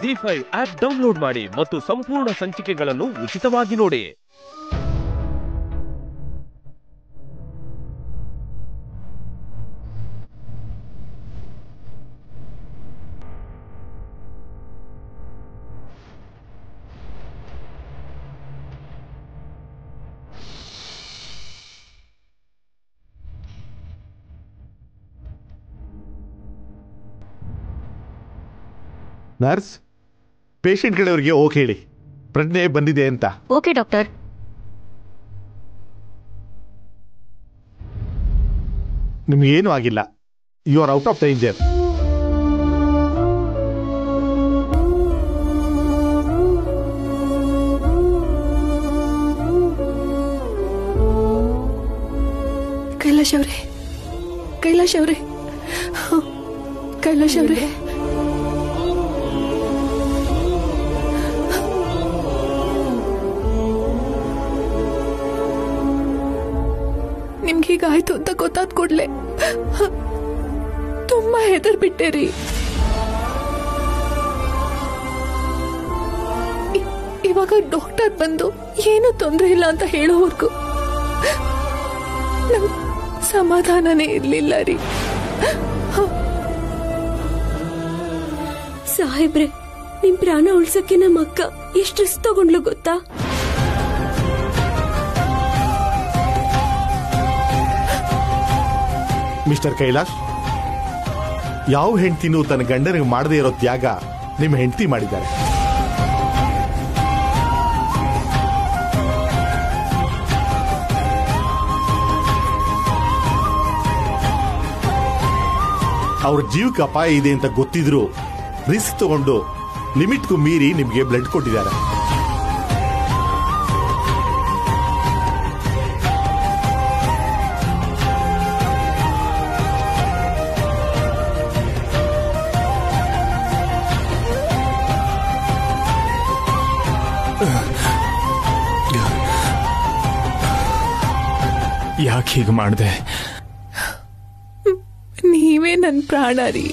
ಜಿ5 app download ಮಾಡಿ ಮತ್ತು ಸಂಪೂರ್ಣ ಸಂಚಿಕೆಗಳನ್ನು ಉಚಿತವಾಗಿ ನೋಡಿ. ನರ್ಸ್, ಪೇಷಂಟ್ ಕಡೆಯವರಿಗೆ ಓಕೆ ಹೇಳಿ, ಪ್ರಜ್ಞೆ ಬಂದಿದೆ ಅಂತ. Okay doctor. ನಿಮ್ಗೇನು ಆಗಿಲ್ಲ, you are out of danger. Kailash ಅವರೇ, ಕೈಲಾಶ್ ಅವರೇ, ಕೈಲಾಶ್ ಅವರೇ, ನಿಮ್ಗೆ ಹೀಗಾಯ್ತು ಅಂತ ಗೊತ್ತಾದ ಕೂಡಲೇ ತುಂಬಾ ಹೆದರ್ ಬಿಟ್ಟೇರಿ. ಇವಾಗ ಡಾಕ್ಟರ್ ಬಂದು ಏನು ತೊಂದರೆ ಇಲ್ಲ ಅಂತ ಹೇಳೋವರೆಗೂ ನಮ್ ಸಮಾಧಾನನೇ ಇರ್ಲಿಲ್ಲ ರೀ. ಸಾಹೇಬ್ರೆ, ನಿಮ್ ಪ್ರಾಣ ಉಳ್ಸಕ್ಕೆ ನಮ್ಮ ಅಕ್ಕ ಎಷ್ಟು ರಿಸ್ಕ್ ತಗೊಂಡ್ಲು ಗೊತ್ತಾ? ಮಿಸ್ಟರ್ ಕೈಲಾಶ್, ಯಾವ ಹೆಂಡತಿನೂ ತನ್ನ ಗಂಡನಿಗೆ ಮಾಡದೇ ಇರೋ ತ್ಯಾಗ ನಿಮ್ಮ ಹೆಂಡತಿ ಮಾಡಿದ್ದಾರೆ. ಅವ್ರ ಜೀವಕ್ಕೆ ಅಪಾಯ ಇದೆ ಅಂತ ಗೊತ್ತಿದ್ರು ರಿಸ್ಕ್ ತಗೊಂಡು ಲಿಮಿಟ್ಗೂ ಮೀರಿ ನಿಮಗೆ ಬ್ಲಡ್ ಕೊಟ್ಟಿದ್ದಾರೆ. ಯಾಕೆ ಹೀಗೆ ಮಾಡಿದೆ? ನೀವೇ ನನ್ನ ಪ್ರಾಣ ರೀ.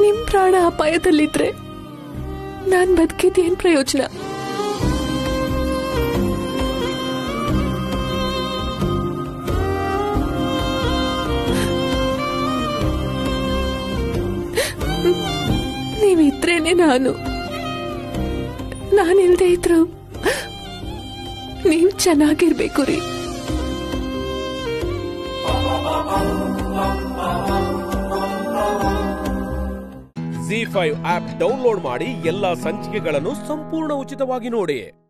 ನಿಮ್ ಪ್ರಾಣ ಅಪಾಯದಲ್ಲಿದ್ರೆ ನಾನ್ ಬದುಕಿದ್ದೇನ್ ಪ್ರಯೋಜನ? ನೀವಿದ್ರೇನೆ ನಾನಿಲ್ದೇ ಇದ್ರು ನೀವು ಚೆನ್ನಾಗಿರ್ಬೇಕು ರೀ. ಜಿ5 ಆಪ್ ಡೌನ್ಲೋಡ್ ಮಾಡಿ ಎಲ್ಲಾ ಸಂಚಿಕೆಗಳನ್ನು ಸಂಪೂರ್ಣ ಉಚಿತವಾಗಿ ನೋಡಿ.